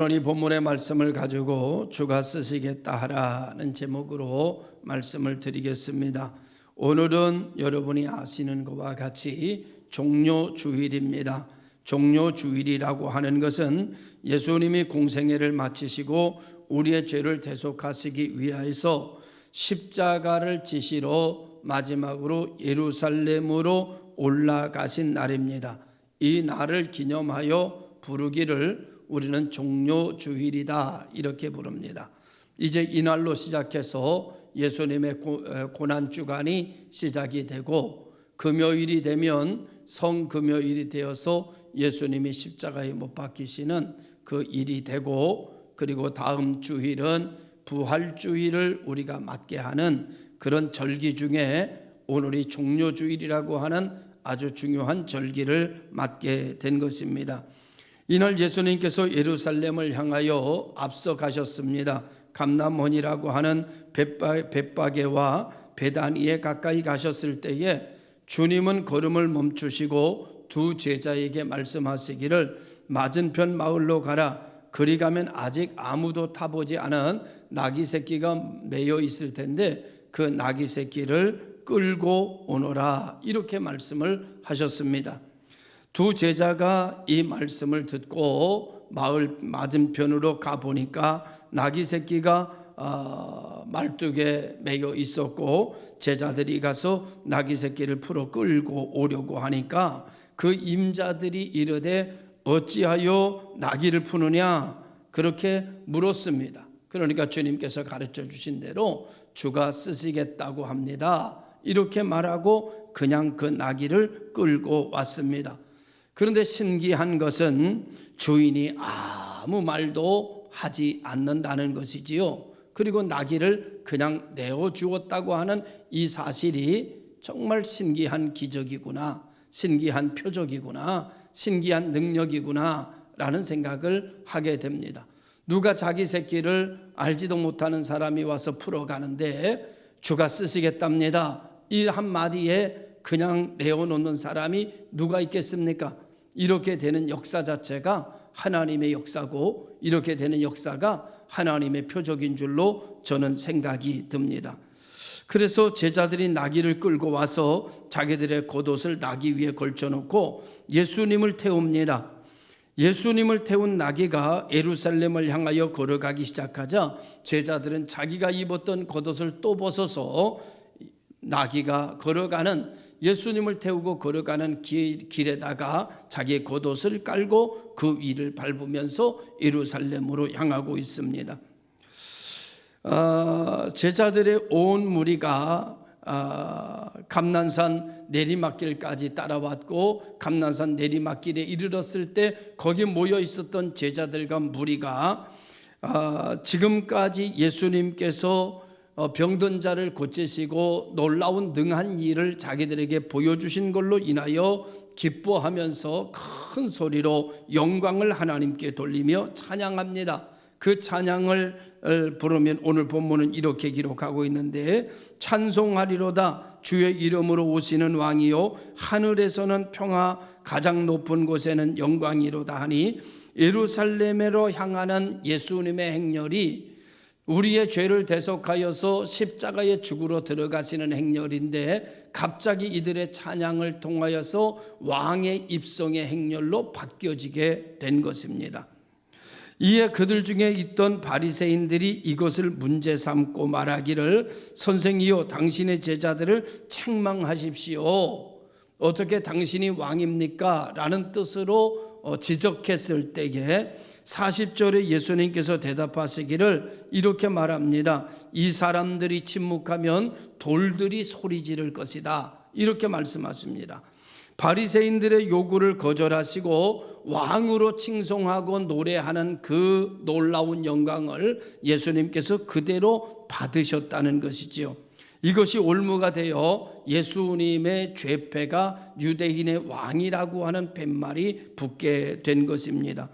오늘 이 본문의 말씀을 가지고 주가 쓰시겠다 하라는 제목으로 말씀을 드리겠습니다. 오늘은 여러분이 아시는 것과 같이 종료주일입니다. 종료주일이라고 하는 것은 예수님이 공생애를 마치시고 우리의 죄를 대속하시기 위하여서 십자가를 지시러 마지막으로 예루살렘으로 올라가신 날입니다. 이 날을 기념하여 부르기를 우리는 종료주일이다 이렇게 부릅니다. 이제 이날로 시작해서 예수님의 고난주간이 시작이 되고 금요일이 되면 성금요일이 되어서 예수님이 십자가에 못 박히시는 그 일이 되고, 그리고 다음 주일은 부활주일을 우리가 맞게 하는 그런 절기 중에 오늘이 종료주일이라고 하는 아주 중요한 절기를 맞게 된 것입니다. 이날 예수님께서 예루살렘을 향하여 앞서 가셨습니다. 감람원이라고 하는 벳바게와 베다니에 가까이 가셨을 때에 주님은 걸음을 멈추시고 두 제자에게 말씀하시기를 맞은편 마을로 가라. 그리 가면 아직 아무도 타보지 않은 나귀 새끼가 매여 있을 텐데 그 나귀 새끼를 끌고 오너라. 이렇게 말씀을 하셨습니다. 두 제자가 이 말씀을 듣고 마을 맞은편으로 가보니까 나귀 새끼가 말뚝에 매여 있었고, 제자들이 가서 나귀 새끼를 풀어 끌고 오려고 하니까 그 임자들이 이르되 어찌하여 나귀를 푸느냐 그렇게 물었습니다. 그러니까 주님께서 가르쳐 주신 대로 주가 쓰시겠다고 합니다. 이렇게 말하고 그냥 그 나귀를 끌고 왔습니다. 그런데 신기한 것은 주인이 아무 말도 하지 않는다는 것이지요. 그리고 나귀를 그냥 내어주었다고 하는 이 사실이 정말 신기한 기적이구나, 신기한 표적이구나, 신기한 능력이구나 라는 생각을 하게 됩니다. 누가 자기 새끼를 알지도 못하는 사람이 와서 풀어가는데 주가 쓰시겠답니다, 이 한마디에 그냥 내어놓는 사람이 누가 있겠습니까? 이렇게 되는 역사 자체가 하나님의 역사고, 이렇게 되는 역사가 하나님의 표적인 줄로 저는 생각이 듭니다. 그래서 제자들이 나귀를 끌고 와서 자기들의 겉옷을 나귀 위에 걸쳐놓고 예수님을 태웁니다. 예수님을 태운 나귀가 예루살렘을 향하여 걸어가기 시작하자 제자들은 자기가 입었던 겉옷을 또 벗어서 나귀가 걸어가는, 예수님을 태우고 걸어가는 길에다가 자기의 겉옷을 깔고 그 위를 밟으면서 예루살렘으로 향하고 있습니다. 제자들의 온 무리가 감난산 내리막길까지 따라왔고, 감난산 내리막길에 이르렀을 때 거기 모여 있었던 제자들과 무리가 지금까지 예수님께서 병든 자를 고치시고 놀라운 능한 일을 자기들에게 보여주신 걸로 인하여 기뻐하면서 큰 소리로 영광을 하나님께 돌리며 찬양합니다. 그 찬양을 부르면 오늘 본문은 이렇게 기록하고 있는데, 찬송하리로다 주의 이름으로 오시는 왕이요 하늘에서는 평화, 가장 높은 곳에는 영광이로다 하니, 예루살렘으로 향하는 예수님의 행렬이 우리의 죄를 대속하여서 십자가의 죽으러 들어가시는 행렬인데, 갑자기 이들의 찬양을 통하여서 왕의 입성의 행렬로 바뀌어지게 된 것입니다. 이에 그들 중에 있던 바리새인들이 이것을 문제 삼고 말하기를 선생이요 당신의 제자들을 책망하십시오. 어떻게 당신이 왕입니까? 라는 뜻으로 지적했을 때에 40절에 예수님께서 대답하시기를 이렇게 말합니다. 이 사람들이 침묵하면 돌들이 소리 지를 것이다. 이렇게 말씀하십니다. 바리새인들의 요구를 거절하시고 왕으로 칭송하고 노래하는 그 놀라운 영광을 예수님께서 그대로 받으셨다는 것이지요. 이것이 올무가 되어 예수님의 죄패가 유대인의 왕이라고 하는 팻말이 붙게 된 것입니다.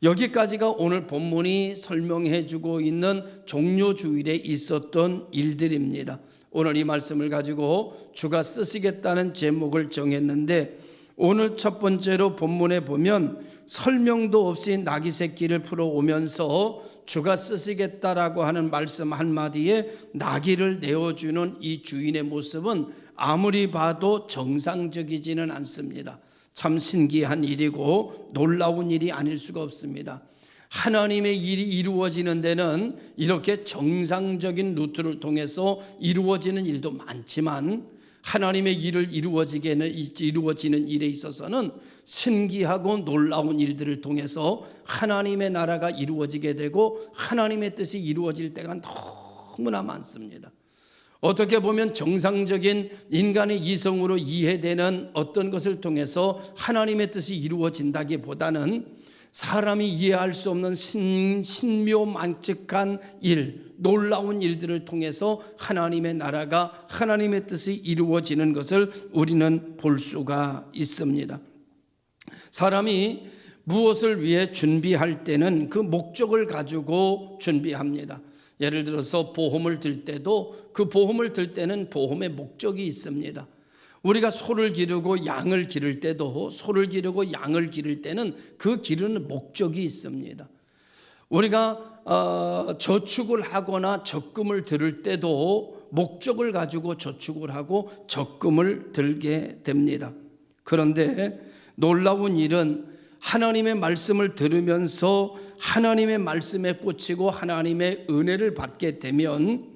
여기까지가 오늘 본문이 설명해 주고 있는 종료주일에 있었던 일들입니다. 오늘 이 말씀을 가지고 주가 쓰시겠다는 제목을 정했는데, 오늘 첫 번째로 본문에 보면 설명도 없이 나귀 새끼를 풀어오면서 주가 쓰시겠다라고 하는 말씀 한마디에 나귀를 내어주는 이 주인의 모습은 아무리 봐도 정상적이지는 않습니다. 참 신기한 일이고 놀라운 일이 아닐 수가 없습니다. 하나님의 일이 이루어지는 데는 이렇게 정상적인 루트를 통해서 이루어지는 일도 많지만 하나님의 일을 이루어지는 일에 있어서는 신기하고 놀라운 일들을 통해서 하나님의 나라가 이루어지게 되고 하나님의 뜻이 이루어질 때가 너무나 많습니다. 어떻게 보면 정상적인 인간의 이성으로 이해되는 어떤 것을 통해서 하나님의 뜻이 이루어진다기보다는 사람이 이해할 수 없는 신묘만측한 일, 놀라운 일들을 통해서 하나님의 나라가 하나님의 뜻이 이루어지는 것을 우리는 볼 수가 있습니다. 사람이 무엇을 위해 준비할 때는 그 목적을 가지고 준비합니다. 예를 들어서 보험을 들 때도 그 보험을 들 때는 보험의 목적이 있습니다. 우리가 소를 기르고 양을 기를 때도 소를 기르고 양을 기를 때는 그 기르는 목적이 있습니다. 우리가 저축을 하거나 적금을 들을 때도 목적을 가지고 저축을 하고 적금을 들게 됩니다. 그런데 놀라운 일은 하나님의 말씀을 들으면서 하나님의 말씀에 꽂히고 하나님의 은혜를 받게 되면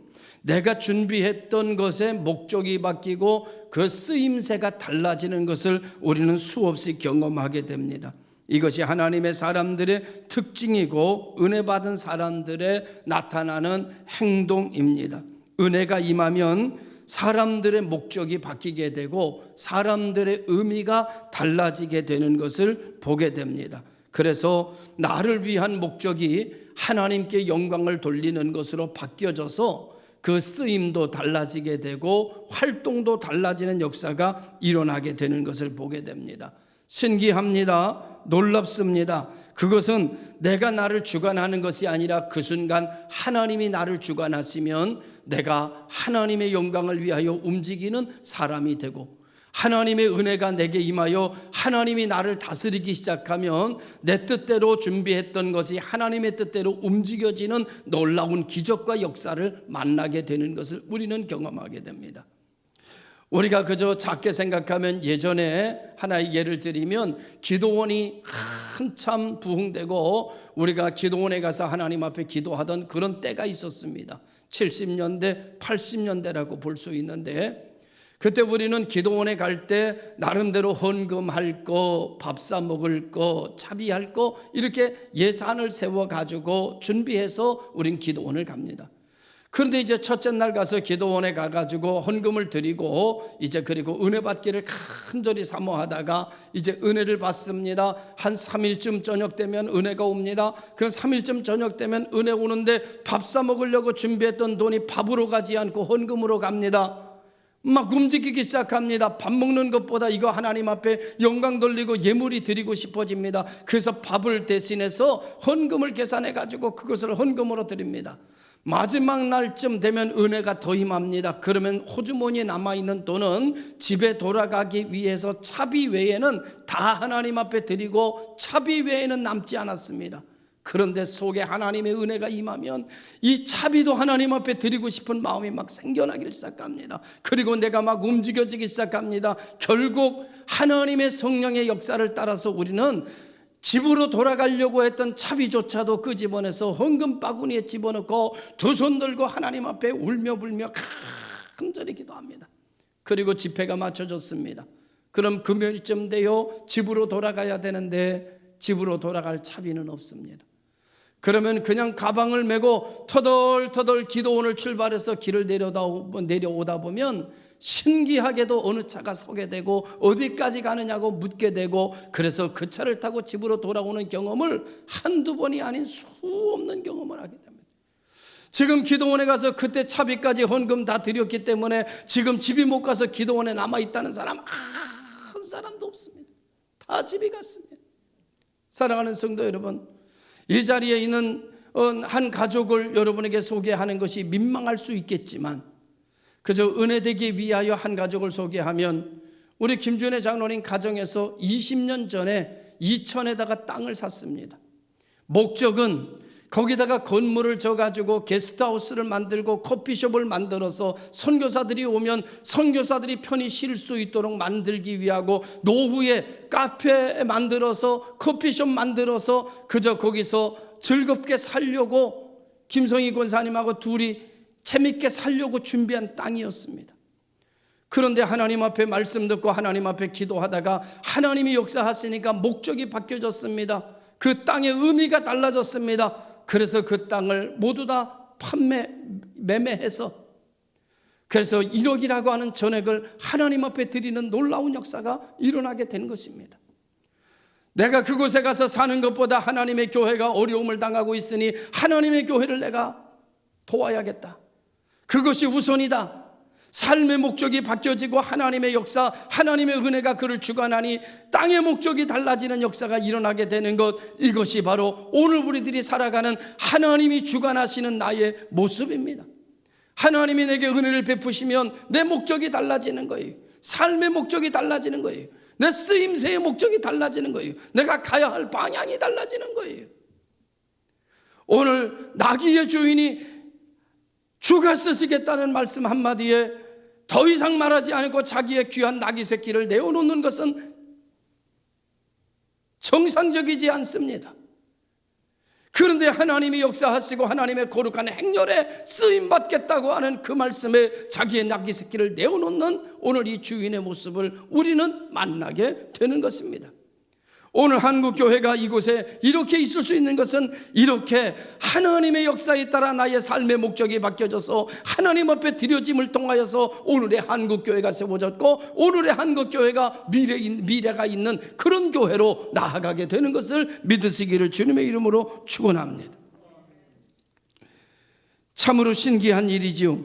내가 준비했던 것의 목적이 바뀌고 그 쓰임새가 달라지는 것을 우리는 수없이 경험하게 됩니다. 이것이 하나님의 사람들의 특징이고 은혜 받은 사람들의 나타나는 행동입니다. 은혜가 임하면 사람들의 목적이 바뀌게 되고 사람들의 의미가 달라지게 되는 것을 보게 됩니다. 그래서 나를 위한 목적이 하나님께 영광을 돌리는 것으로 바뀌어져서 그 쓰임도 달라지게 되고 활동도 달라지는 역사가 일어나게 되는 것을 보게 됩니다. 신기합니다. 놀랍습니다. 그것은 내가 나를 주관하는 것이 아니라 그 순간 하나님이 나를 주관하시면 내가 하나님의 영광을 위하여 움직이는 사람이 되고 하나님의 은혜가 내게 임하여 하나님이 나를 다스리기 시작하면 내 뜻대로 준비했던 것이 하나님의 뜻대로 움직여지는 놀라운 기적과 역사를 만나게 되는 것을 우리는 경험하게 됩니다. 우리가 그저 작게 생각하면 예전에 하나의 예를 드리면 기도원이 한참 부흥되고 우리가 기도원에 가서 하나님 앞에 기도하던 그런 때가 있었습니다. 70년대, 80년대라고 볼 수 있는데 그때 우리는 기도원에 갈 때 나름대로 헌금할 거, 밥 사 먹을 거, 차비할 거 이렇게 예산을 세워가지고 준비해서 우린 기도원을 갑니다. 그런데 이제 첫째 날 가서 기도원에 가가지고 헌금을 드리고 이제 그리고 은혜 받기를 간절히 사모하다가 이제 은혜를 받습니다. 한 3일쯤 저녁 되면 은혜가 옵니다. 그 3일쯤 저녁 되면 은혜 오는데 밥 사 먹으려고 준비했던 돈이 밥으로 가지 않고 헌금으로 갑니다. 막 움직이기 시작합니다. 밥 먹는 것보다 이거 하나님 앞에 영광 돌리고 예물이 드리고 싶어집니다. 그래서 밥을 대신해서 헌금을 계산해 가지고 그것을 헌금으로 드립니다. 마지막 날쯤 되면 은혜가 더 임합니다. 그러면 호주머니에 남아있는 돈은 집에 돌아가기 위해서 차비 외에는 다 하나님 앞에 드리고 차비 외에는 남지 않았습니다. 그런데 속에 하나님의 은혜가 임하면 이 차비도 하나님 앞에 드리고 싶은 마음이 막 생겨나기 시작합니다. 그리고 내가 막 움직여지기 시작합니다. 결국 하나님의 성령의 역사를 따라서 우리는 집으로 돌아가려고 했던 차비조차도 끄집어내서 헌금 바구니에 집어넣고 두 손 들고 하나님 앞에 울며 불며 간절히 기도합니다. 그리고 집회가 맞춰졌습니다. 그럼 금요일쯤 되어 집으로 돌아가야 되는데 집으로 돌아갈 차비는 없습니다. 그러면 그냥 가방을 메고 터덜터덜 기도원을 출발해서 길을 내려오다 보면 신기하게도 어느 차가 서게 되고 어디까지 가느냐고 묻게 되고 그래서 그 차를 타고 집으로 돌아오는 경험을 한두 번이 아닌 수 없는 경험을 하게 됩니다. 지금 기도원에 가서 그때 차비까지 헌금 다 드렸기 때문에 지금 집이 못 가서 기도원에 남아있다는 사람 한 사람도 없습니다. 다 집이 갔습니다. 사랑하는 성도 여러분, 이 자리에 있는 한 가족을 여러분에게 소개하는 것이 민망할 수 있겠지만 그저 은혜되기 위하여 한 가족을 소개하면 우리 김준혜 장로님 가정에서 20년 전에 이천에다가 땅을 샀습니다. 목적은 거기다가 건물을 져가지고 게스트하우스를 만들고 커피숍을 만들어서 선교사들이 오면 선교사들이 편히 쉴 수 있도록 만들기 위하고, 노후에 카페 만들어서 커피숍 만들어서 그저 거기서 즐겁게 살려고 김성희 권사님하고 둘이 재밌게 살려고 준비한 땅이었습니다. 그런데 하나님 앞에 말씀 듣고 하나님 앞에 기도하다가 하나님이 역사하시니까 목적이 바뀌어졌습니다. 그 땅의 의미가 달라졌습니다. 그래서 그 땅을 모두 다 매매해서 그래서 1억이라고 하는 전액을 하나님 앞에 드리는 놀라운 역사가 일어나게 된 것입니다. 내가 그곳에 가서 사는 것보다 하나님의 교회가 어려움을 당하고 있으니 하나님의 교회를 내가 도와야겠다. 그것이 우선이다. 삶의 목적이 바뀌어지고 하나님의 역사, 하나님의 은혜가 그를 주관하니 땅의 목적이 달라지는 역사가 일어나게 되는 것, 이것이 바로 오늘 우리들이 살아가는 하나님이 주관하시는 나의 모습입니다. 하나님이 내게 은혜를 베푸시면 내 목적이 달라지는 거예요. 삶의 목적이 달라지는 거예요. 내 쓰임새의 목적이 달라지는 거예요. 내가 가야 할 방향이 달라지는 거예요. 오늘 나귀의 주인이 주가 쓰시겠다는 말씀 한마디에 더 이상 말하지 않고 자기의 귀한 나귀 새끼를 내어놓는 것은 정상적이지 않습니다. 그런데 하나님이 역사하시고 하나님의 거룩한 행렬에 쓰임받겠다고 하는 그 말씀에 자기의 나귀 새끼를 내어놓는 오늘 이 주인의 모습을 우리는 만나게 되는 것입니다. 오늘 한국교회가 이곳에 이렇게 있을 수 있는 것은 이렇게 하나님의 역사에 따라 나의 삶의 목적이 바뀌어져서 하나님 앞에 드려짐을 통하여서 오늘의 한국교회가 세워졌고 오늘의 한국교회가 미래가 있는 그런 교회로 나아가게 되는 것을 믿으시기를 주님의 이름으로 축원합니다. 참으로 신기한 일이지요.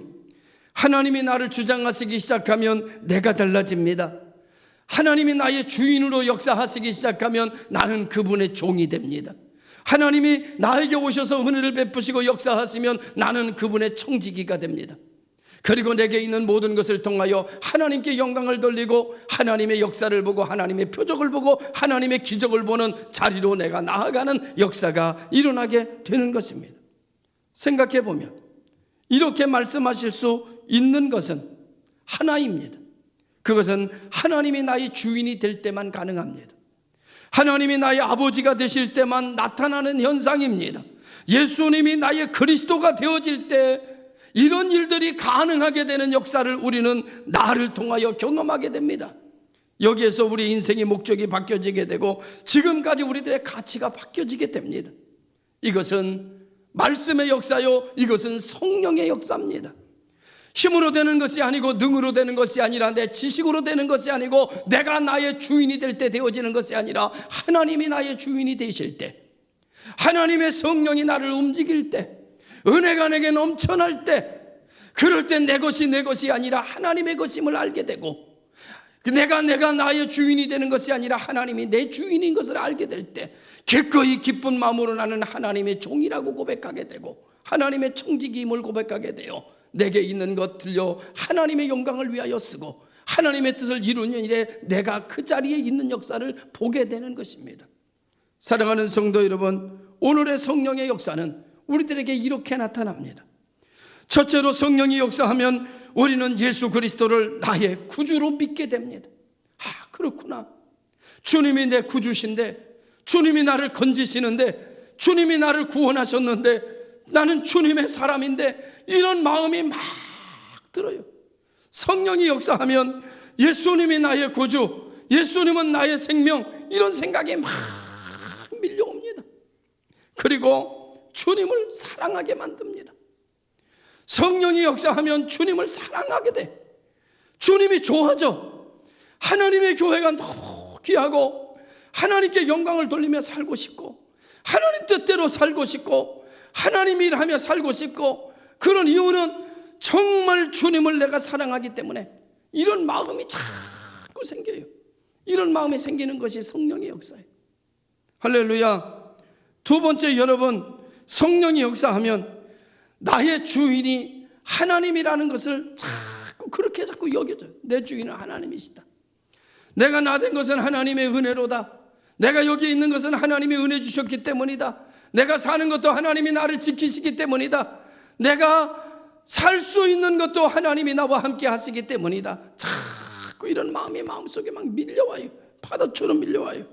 하나님이 나를 주장하시기 시작하면 내가 달라집니다. 하나님이 나의 주인으로 역사하시기 시작하면 나는 그분의 종이 됩니다. 하나님이 나에게 오셔서 은혜를 베푸시고 역사하시면 나는 그분의 청지기가 됩니다. 그리고 내게 있는 모든 것을 통하여 하나님께 영광을 돌리고 하나님의 역사를 보고 하나님의 표적을 보고 하나님의 기적을 보는 자리로 내가 나아가는 역사가 일어나게 되는 것입니다. 생각해 보면 이렇게 말씀하실 수 있는 것은 하나입니다. 그것은 하나님이 나의 주인이 될 때만 가능합니다. 하나님이 나의 아버지가 되실 때만 나타나는 현상입니다. 예수님이 나의 그리스도가 되어질 때 이런 일들이 가능하게 되는 역사를 우리는 나를 통하여 경험하게 됩니다. 여기에서 우리 인생의 목적이 바뀌어지게 되고 지금까지 우리들의 가치가 바뀌어지게 됩니다. 이것은 말씀의 역사요, 이것은 성령의 역사입니다. 힘으로 되는 것이 아니고 능으로 되는 것이 아니라 내 지식으로 되는 것이 아니고 내가 나의 주인이 될 때 되어지는 것이 아니라 하나님이 나의 주인이 되실 때, 하나님의 성령이 나를 움직일 때, 은혜가 내게 넘쳐날 때, 그럴 때 내 것이 아니라 하나님의 것임을 알게 되고, 내가 나의 주인이 되는 것이 아니라 하나님이 내 주인인 것을 알게 될 때 기꺼이 기쁜 마음으로 나는 하나님의 종이라고 고백하게 되고 하나님의 청지기임을 고백하게 되어 내게 있는 것 들려 하나님의 영광을 위하여 쓰고 하나님의 뜻을 이루는 일에 내가 그 자리에 있는 역사를 보게 되는 것입니다. 사랑하는 성도 여러분, 오늘의 성령의 역사는 우리들에게 이렇게 나타납니다. 첫째로 성령이 역사하면 우리는 예수 그리스도를 나의 구주로 믿게 됩니다. 그렇구나. 주님이 내 구주신데, 주님이 나를 건지시는데, 주님이 나를 구원하셨는데 나는 주님의 사람인데, 이런 마음이 막 들어요. 성령이 역사하면 예수님이 나의 구주, 예수님은 나의 생명, 이런 생각이 막 밀려옵니다. 그리고 주님을 사랑하게 만듭니다. 성령이 역사하면 주님을 사랑하게 돼. 주님이 좋아져. 하나님의 교회가 너무 귀하고 하나님께 영광을 돌리며 살고 싶고 하나님 뜻대로 살고 싶고 하나님 일하며 살고 싶고, 그런 이유는 정말 주님을 내가 사랑하기 때문에 이런 마음이 자꾸 생겨요. 이런 마음이 생기는 것이 성령의 역사예요. 할렐루야. 두 번째, 여러분, 성령이 역사하면 나의 주인이 하나님이라는 것을 자꾸 여겨줘요. 내 주인은 하나님이시다. 내가 나 된 것은 하나님의 은혜로다. 내가 여기 있는 것은 하나님이 은혜 주셨기 때문이다. 내가 사는 것도 하나님이 나를 지키시기 때문이다. 내가 살 수 있는 것도 하나님이 나와 함께 하시기 때문이다. 자꾸 이런 마음이 마음속에 막 밀려와요. 파도처럼 밀려와요.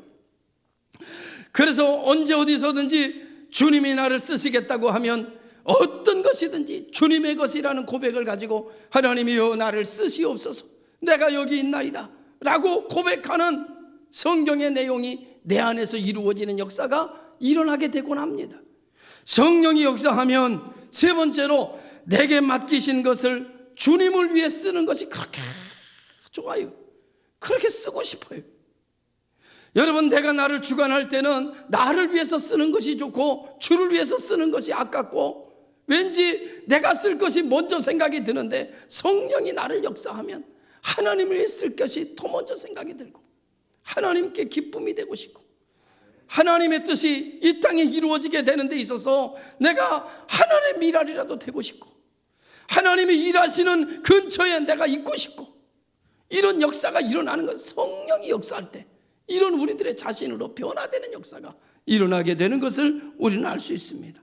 그래서 언제 어디서든지 주님이 나를 쓰시겠다고 하면 어떤 것이든지 주님의 것이라는 고백을 가지고 하나님이여 나를 쓰시옵소서, 내가 여기 있나이다 라고 고백하는 성경의 내용이 내 안에서 이루어지는 역사가 일어나게 되곤 합니다. 성령이 역사하면 세 번째로 내게 맡기신 것을 주님을 위해 쓰는 것이 그렇게 좋아요. 그렇게 쓰고 싶어요. 여러분, 내가 나를 주관할 때는 나를 위해서 쓰는 것이 좋고 주를 위해서 쓰는 것이 아깝고 왠지 내가 쓸 것이 먼저 생각이 드는데, 성령이 나를 역사하면 하나님을 위해 쓸 것이 더 먼저 생각이 들고 하나님께 기쁨이 되고 싶고 하나님의 뜻이 이 땅에 이루어지게 되는 데 있어서 내가 하나님의 미랄이라도 되고 싶고 하나님이 일하시는 근처에 내가 있고 싶고, 이런 역사가 일어나는 건 성령이 역사할 때 이런 우리들의 자신으로 변화되는 역사가 일어나게 되는 것을 우리는 알 수 있습니다.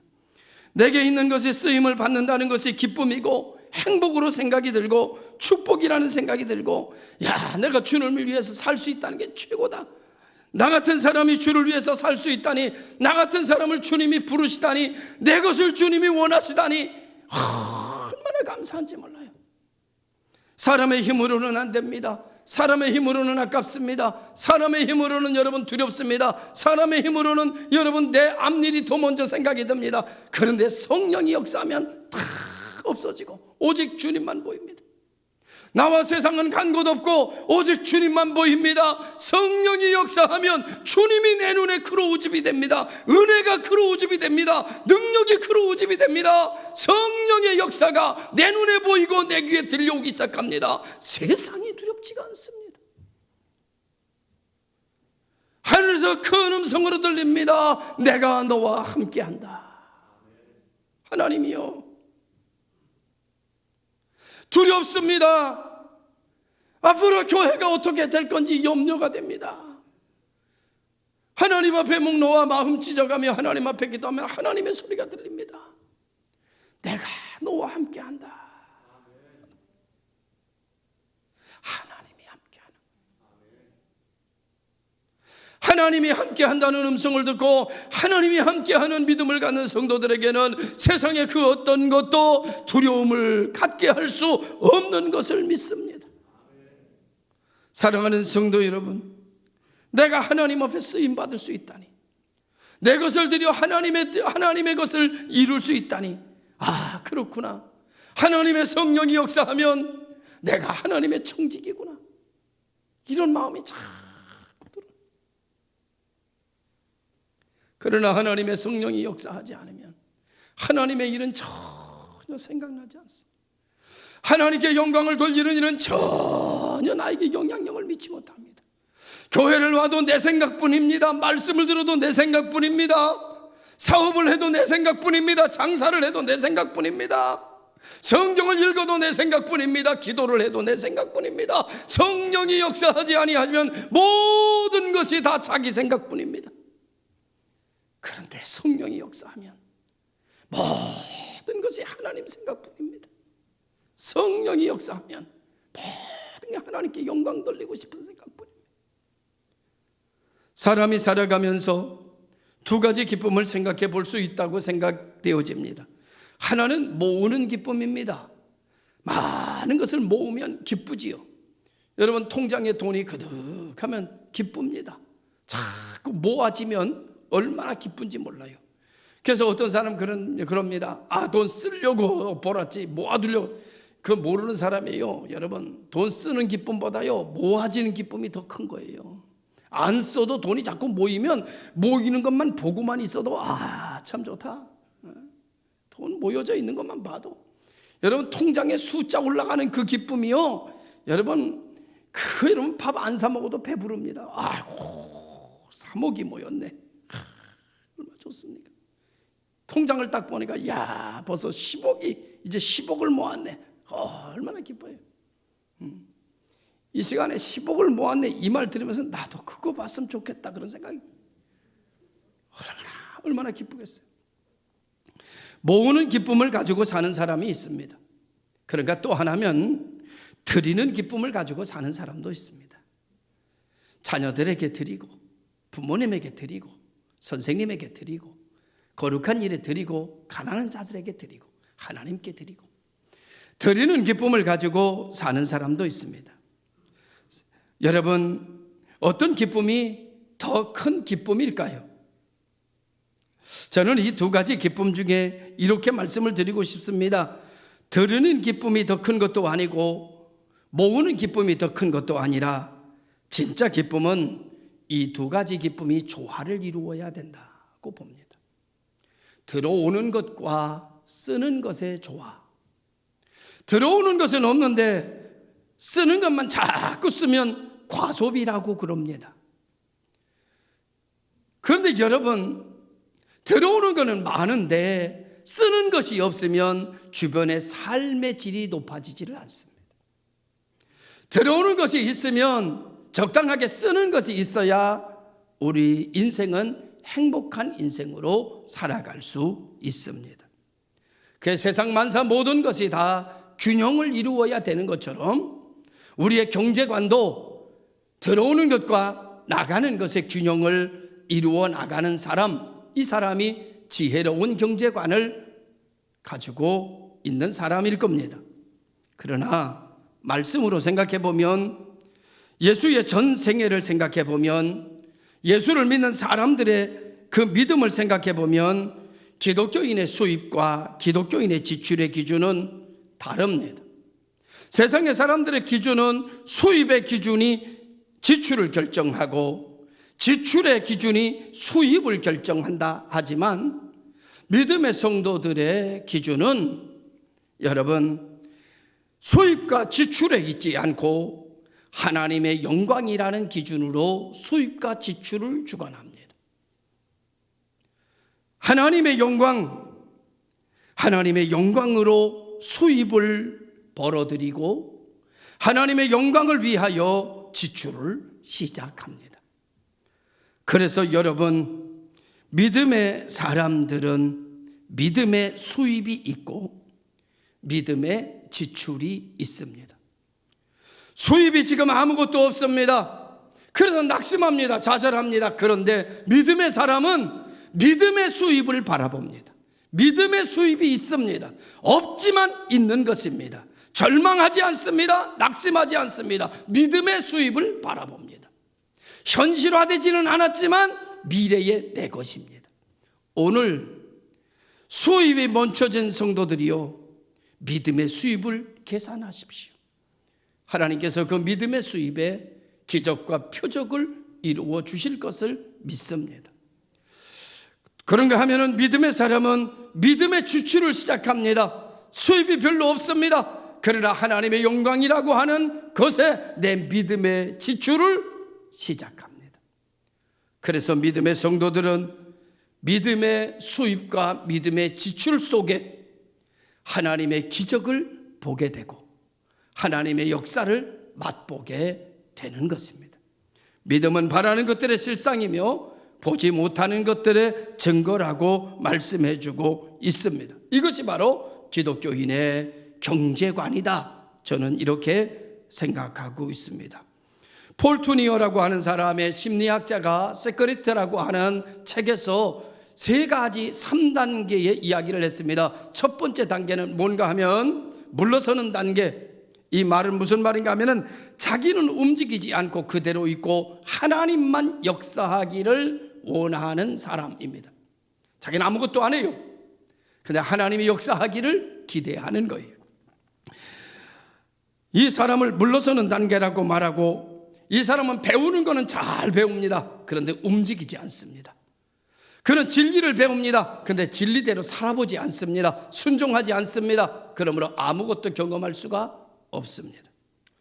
내게 있는 것이 쓰임을 받는다는 것이 기쁨이고 행복으로 생각이 들고 축복이라는 생각이 들고, 야, 내가 주님을 위해서 살 수 있다는 게 최고다. 나 같은 사람이 주를 위해서 살 수 있다니, 나 같은 사람을 주님이 부르시다니, 내 것을 주님이 원하시다니 얼마나 감사한지 몰라요. 사람의 힘으로는 안 됩니다. 사람의 힘으로는 아깝습니다. 사람의 힘으로는 여러분 두렵습니다. 사람의 힘으로는 여러분 내 앞일이 더 먼저 생각이 듭니다. 그런데 성령이 역사하면 다 없어지고 오직 주님만 보입니다. 나와 세상은 간 곳 없고 오직 주님만 보입니다. 성령이 역사하면 주님이 내 눈에 크로우집이 됩니다. 은혜가 크로우집이 됩니다. 능력이 크로우집이 됩니다. 성령의 역사가 내 눈에 보이고 내 귀에 들려오기 시작합니다. 세상이 두렵지가 않습니다. 하늘에서 큰 음성으로 들립니다. 내가 너와 함께한다. 하나님이요, 두렵습니다. 앞으로 교회가 어떻게 될 건지 염려가 됩니다. 하나님 앞에 목 놓아 마음 찢어가며 하나님 앞에 기도하면 하나님의 소리가 들립니다. 내가 너와 함께한다. 하나님이 함께하는, 하나님이 함께한다는 음성을 듣고 하나님이 함께하는 믿음을 갖는 성도들에게는 세상의 그 어떤 것도 두려움을 갖게 할 수 없는 것을 믿습니다. 사랑하는 성도 여러분, 내가 하나님 앞에 쓰임받을 수 있다니, 내 것을 드려 하나님의 것을 이룰 수 있다니, 아, 그렇구나. 하나님의 성령이 역사하면 내가 하나님의 청직이구나. 이런 마음이 자꾸 들어요. 그러나 하나님의 성령이 역사하지 않으면 하나님의 일은 전혀 생각나지 않습니다. 하나님께 영광을 돌리는 일은 전혀 나에게 영향력을 미치지 못합니다. 교회를 와도 내 생각뿐입니다. 말씀을 들어도 내 생각뿐입니다. 사업을 해도 내 생각뿐입니다. 장사를 해도 내 생각뿐입니다. 성경을 읽어도 내 생각뿐입니다. 기도를 해도 내 생각뿐입니다. 성령이 역사하지 아니하면 모든 것이 다 자기 생각뿐입니다. 그런데 성령이 역사하면 모든 것이 하나님 생각뿐입니다. 성령이 역사하면 모든 게 하나님께 영광 돌리고 싶은 생각뿐입니다. 사람이 살아가면서 두 가지 기쁨을 생각해 볼 수 있다고 생각되어집니다. 하나는 모으는 기쁨입니다. 많은 것을 모으면 기쁘지요. 여러분, 통장에 돈이 그득하면 기쁩니다. 자꾸 모아지면 얼마나 기쁜지 몰라요. 그래서 어떤 사람 그럽니다. 아, 돈 쓰려고 벌었지 모아두려고. 그 모르는 사람이에요. 여러분, 돈 쓰는 기쁨보다요 모아지는 기쁨이 더 큰 거예요. 안 써도 돈이 자꾸 모이면 모이는 것만 보고만 있어도 아, 참 좋다. 돈 모여져 있는 것만 봐도 여러분, 통장에 숫자 올라가는 그 기쁨이요, 여러분 밥 안 사 먹어도 배부릅니다. 아이고, 3억이 모였네. 얼마나 좋습니까? 통장을 딱 보니까 야, 벌써 10억이 이제 10억을 모았네. 얼마나 기뻐요. 이 시간에 10억을 모았네, 이 말 들으면서 나도 그거 봤으면 좋겠다, 그런 생각이 얼마나 기쁘겠어요. 모으는 기쁨을 가지고 사는 사람이 있습니다. 그러니까 또 하나면 드리는 기쁨을 가지고 사는 사람도 있습니다. 자녀들에게 드리고, 부모님에게 드리고, 선생님에게 드리고, 거룩한 일에 드리고, 가난한 자들에게 드리고, 하나님께 드리고, 드리는 기쁨을 가지고 사는 사람도 있습니다. 여러분, 어떤 기쁨이 더 큰 기쁨일까요? 저는 이 두 가지 기쁨 중에 이렇게 말씀을 드리고 싶습니다. 드리는 기쁨이 더 큰 것도 아니고 모으는 기쁨이 더 큰 것도 아니라 진짜 기쁨은 이 두 가지 기쁨이 조화를 이루어야 된다고 봅니다. 들어오는 것과 쓰는 것의 조화. 들어오는 것은 없는데 쓰는 것만 자꾸 쓰면 과소비라고 그럽니다. 그런데 여러분, 들어오는 것은 많은데 쓰는 것이 없으면 주변의 삶의 질이 높아지지를 않습니다. 들어오는 것이 있으면 적당하게 쓰는 것이 있어야 우리 인생은 행복한 인생으로 살아갈 수 있습니다. 그 세상 만사 모든 것이 다 균형을 이루어야 되는 것처럼 우리의 경제관도 들어오는 것과 나가는 것의 균형을 이루어 나가는 사람, 이 사람이 지혜로운 경제관을 가지고 있는 사람일 겁니다. 그러나 말씀으로 생각해 보면, 예수의 전 생애를 생각해 보면, 예수를 믿는 사람들의 그 믿음을 생각해 보면 기독교인의 수입과 기독교인의 지출의 기준은 다릅니다. 세상의 사람들의 기준은 수입의 기준이 지출을 결정하고 지출의 기준이 수입을 결정한다 하지만 믿음의 성도들의 기준은 여러분 수입과 지출에 있지 않고 하나님의 영광이라는 기준으로 수입과 지출을 주관합니다. 하나님의 영광으로 수입을 벌어들이고 하나님의 영광을 위하여 지출을 시작합니다. 그래서 여러분, 믿음의 사람들은 믿음의 수입이 있고 믿음의 지출이 있습니다. 수입이 지금 아무것도 없습니다. 그래서 낙심합니다. 좌절합니다. 그런데 믿음의 사람은 믿음의 수입을 바라봅니다. 믿음의 수입이 있습니다. 없지만 있는 것입니다. 절망하지 않습니다. 낙심하지 않습니다. 믿음의 수입을 바라봅니다. 현실화되지는 않았지만 미래의 내 것입니다. 오늘 수입이 멈춰진 성도들이요, 믿음의 수입을 계산하십시오. 하나님께서 그 믿음의 수입에 기적과 표적을 이루어 주실 것을 믿습니다. 그런가 하면은 믿음의 사람은 믿음의 지출을 시작합니다. 수입이 별로 없습니다. 그러나 하나님의 영광이라고 하는 것에 내 믿음의 지출을 시작합니다. 그래서 믿음의 성도들은 믿음의 수입과 믿음의 지출 속에 하나님의 기적을 보게 되고 하나님의 역사를 맛보게 되는 것입니다. 믿음은 바라는 것들의 실상이며 보지 못하는 것들의 증거라고 말씀해 주고 있습니다. 이것이 바로 기독교인의 경제관이다. 저는 이렇게 생각하고 있습니다. 폴 투니어라고 하는 사람의 심리학자가 세크리트라고 하는 책에서 3단계의 이야기를 했습니다. 첫 번째 단계는 뭔가 하면 물러서는 단계. 이 말은 무슨 말인가 하면은 자기는 움직이지 않고 그대로 있고 하나님만 역사하기를 원하는 사람입니다. 자기는 아무것도 안 해요. 근데 하나님이 역사하기를 기대하는 거예요. 이 사람을 물러서는 단계라고 말하고, 이 사람은 배우는 거는 잘 배웁니다. 그런데 움직이지 않습니다. 그는 진리를 배웁니다. 그런데 진리대로 살아보지 않습니다. 순종하지 않습니다. 그러므로 아무것도 경험할 수가 없습니다.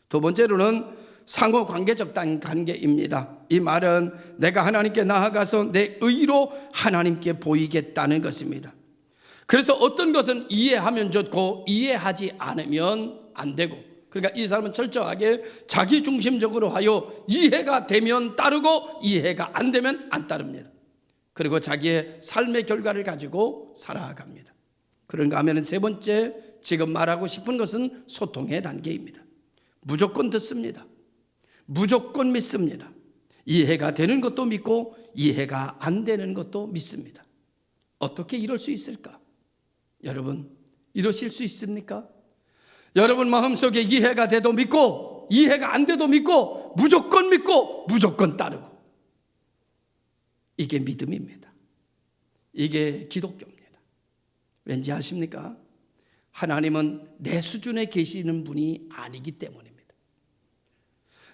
두 번째로는 상호관계적 관계입니다. 이 말은 내가 하나님께 나아가서 내 의로 하나님께 보이겠다는 것입니다. 그래서 어떤 것은 이해하면 좋고 이해하지 않으면 안 되고, 그러니까 이 사람은 철저하게 자기중심적으로 하여 이해가 되면 따르고 이해가 안 되면 안 따릅니다. 그리고 자기의 삶의 결과를 가지고 살아갑니다. 그런가 하면 세 번째, 지금 말하고 싶은 것은 소통의 단계입니다. 무조건 듣습니다. 무조건 믿습니다. 이해가 되는 것도 믿고 이해가 안 되는 것도 믿습니다. 어떻게 이럴 수 있을까? 여러분, 이러실 수 있습니까? 여러분 마음속에 이해가 돼도 믿고 이해가 안 돼도 믿고 무조건 따르고, 이게 믿음입니다. 이게 기독교입니다. 왠지 아십니까? 하나님은 내 수준에 계시는 분이 아니기 때문입니다.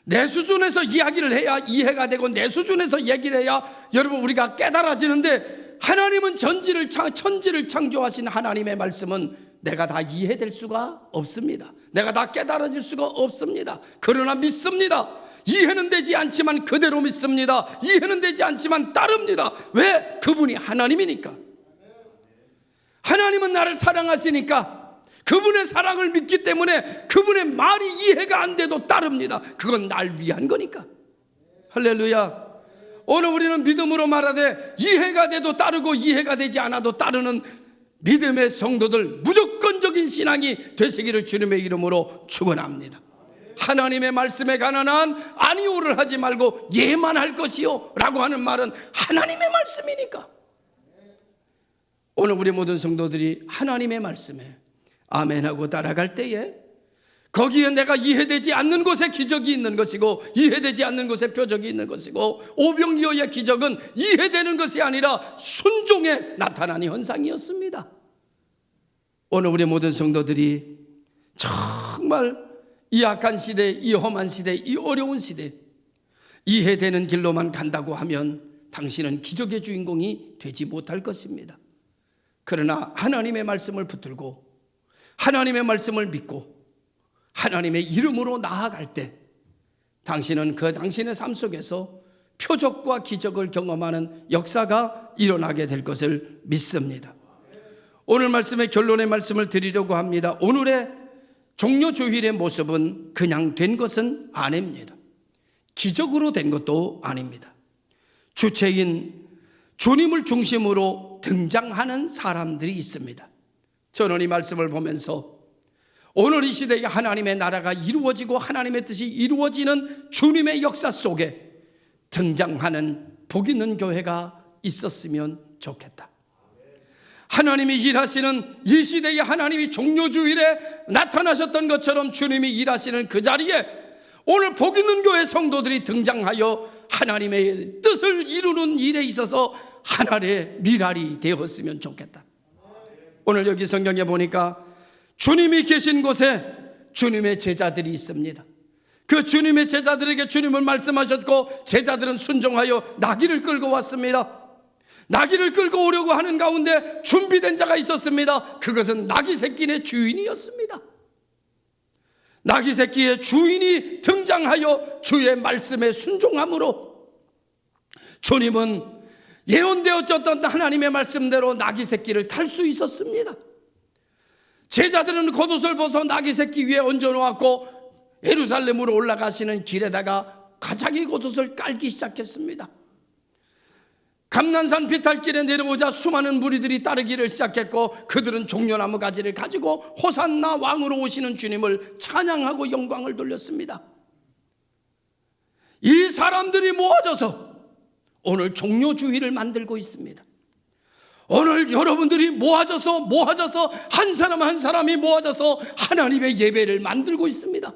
내 수준에서 이야기를 해야 이해가 되고 내 수준에서 얘기를 해야 여러분 우리가 깨달아지는데, 하나님은 천지를 창조하신 하나님의 말씀은 내가 다 이해될 수가 없습니다. 내가 다 깨달아질 수가 없습니다. 그러나 믿습니다. 이해는 되지 않지만 그대로 믿습니다. 이해는 되지 않지만 따릅니다. 왜? 그분이 하나님이니까. 하나님은 나를 사랑하시니까 그분의 사랑을 믿기 때문에 그분의 말이 이해가 안 돼도 따릅니다. 그건 날 위한 거니까. 할렐루야. 오늘 우리는 믿음으로 말하되 이해가 돼도 따르고 이해가 되지 않아도 따르는 믿음의 성도들, 무조건적인 신앙이 되시기를 주님의 이름으로 축원합니다. 하나님의 말씀에 관한 아니오를 하지 말고 예만 할 것이요 라고 하는 말은 하나님의 말씀이니까. 오늘 우리 모든 성도들이 하나님의 말씀에 아멘하고 따라갈 때에 거기에 내가 이해되지 않는 곳에 기적이 있는 것이고 이해되지 않는 곳에 표적이 있는 것이고, 오병이어의 기적은 이해되는 것이 아니라 순종에 나타나는 현상이었습니다. 오늘 우리 모든 성도들이 정말 이 악한 시대, 이 험한 시대, 이 어려운 시대 이해되는 길로만 간다고 하면 당신은 기적의 주인공이 되지 못할 것입니다. 그러나 하나님의 말씀을 붙들고 하나님의 말씀을 믿고 하나님의 이름으로 나아갈 때 당신은 그 당신의 삶 속에서 표적과 기적을 경험하는 역사가 일어나게 될 것을 믿습니다. 오늘 말씀의 결론의 말씀을 드리려고 합니다. 오늘의 종료주일의 모습은 그냥 된 것은 아닙니다. 기적으로 된 것도 아닙니다. 주체인 주님을 중심으로 등장하는 사람들이 있습니다. 저는 이 말씀을 보면서 오늘 이 시대에 하나님의 나라가 이루어지고 하나님의 뜻이 이루어지는 주님의 역사 속에 등장하는 복 있는 교회가 있었으면 좋겠다. 하나님이 일하시는 이 시대에 하나님이 종료주일에 나타나셨던 것처럼 주님이 일하시는 그 자리에 오늘 복 있는 교회 성도들이 등장하여 하나님의 뜻을 이루는 일에 있어서 하나의 미랄이 되었으면 좋겠다. 오늘 여기 성경에 보니까 주님이 계신 곳에 주님의 제자들이 있습니다. 그 주님의 제자들에게 주님은 말씀하셨고 제자들은 순종하여 나귀를 끌고 왔습니다. 나귀를 끌고 오려고 하는 가운데 준비된 자가 있었습니다. 그것은 나귀 새끼의 주인이었습니다. 나귀 새끼의 주인이 등장하여 주의 말씀에 순종함으로 주님은 예언되어졌던 하나님의 말씀대로 나귀 새끼를 탈 수 있었습니다. 제자들은 겉옷을 벗어 나귀 새끼 위에 얹어놓았고 예루살렘으로 올라가시는 길에다가 자기 겉옷을 깔기 시작했습니다. 감난산 비탈길에 내려오자 수많은 무리들이 따르기를 시작했고 그들은 종려나무 가지를 가지고 호산나 왕으로 오시는 주님을 찬양하고 영광을 돌렸습니다. 이 사람들이 모아져서 오늘 종료주의를 만들고 있습니다. 오늘 여러분들이 모아져서 한 사람 한 사람이 모아져서 하나님의 예배를 만들고 있습니다.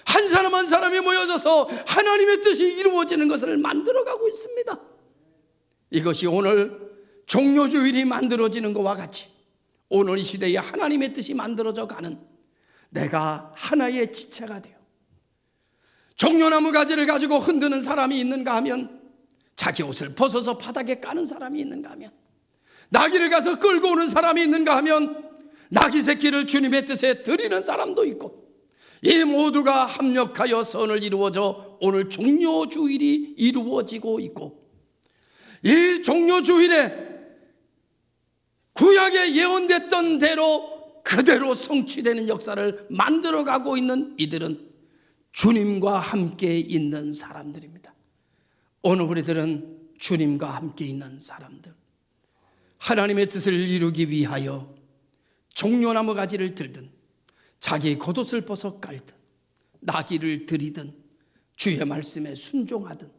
한 사람 한 사람이 모여져서 하나님의 뜻이 이루어지는 것을 만들어가고 있습니다. 이것이 오늘 종료주일이 만들어지는 것과 같이 오늘 이 시대에 하나님의 뜻이 만들어져 가는 내가 하나의 지체가 돼요. 종려나무 가지를 가지고 흔드는 사람이 있는가 하면, 자기 옷을 벗어서 바닥에 까는 사람이 있는가 하면, 나귀를 가서 끌고 오는 사람이 있는가 하면 나귀 새끼를 주님의 뜻에 드리는 사람도 있고, 이 모두가 합력하여 선을 이루어져 오늘 종료주일이 이루어지고 있고, 이 종료주일에 구약에 예언됐던 대로 그대로 성취되는 역사를 만들어가고 있는 이들은 주님과 함께 있는 사람들입니다. 오늘 우리들은 주님과 함께 있는 사람들, 하나님의 뜻을 이루기 위하여 종려나무 가지를 들든 자기 겉옷을 벗어 깔든 나귀를 들이든 주의 말씀에 순종하든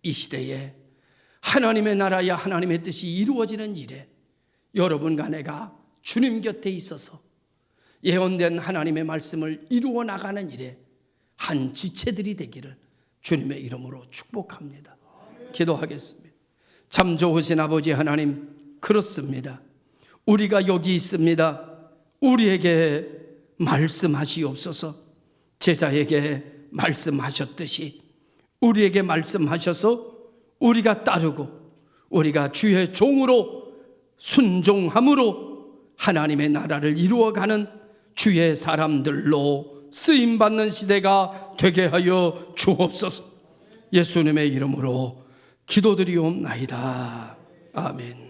이 시대에 하나님의 나라야 하나님의 뜻이 이루어지는 일에 여러분과 내가 주님 곁에 있어서 예언된 하나님의 말씀을 이루어 나가는 일에 한 지체들이 되기를 주님의 이름으로 축복합니다. 기도하겠습니다. 참 좋으신 아버지 하나님, 그렇습니다. 우리가 여기 있습니다. 우리에게 말씀하시옵소서. 제자에게 말씀하셨듯이 우리에게 말씀하셔서 우리가 따르고 우리가 주의 종으로 순종함으로 하나님의 나라를 이루어가는 주의 사람들로 쓰임받는 시대가 되게 하여 주옵소서. 예수님의 이름으로 기도드리옵나이다. 아멘.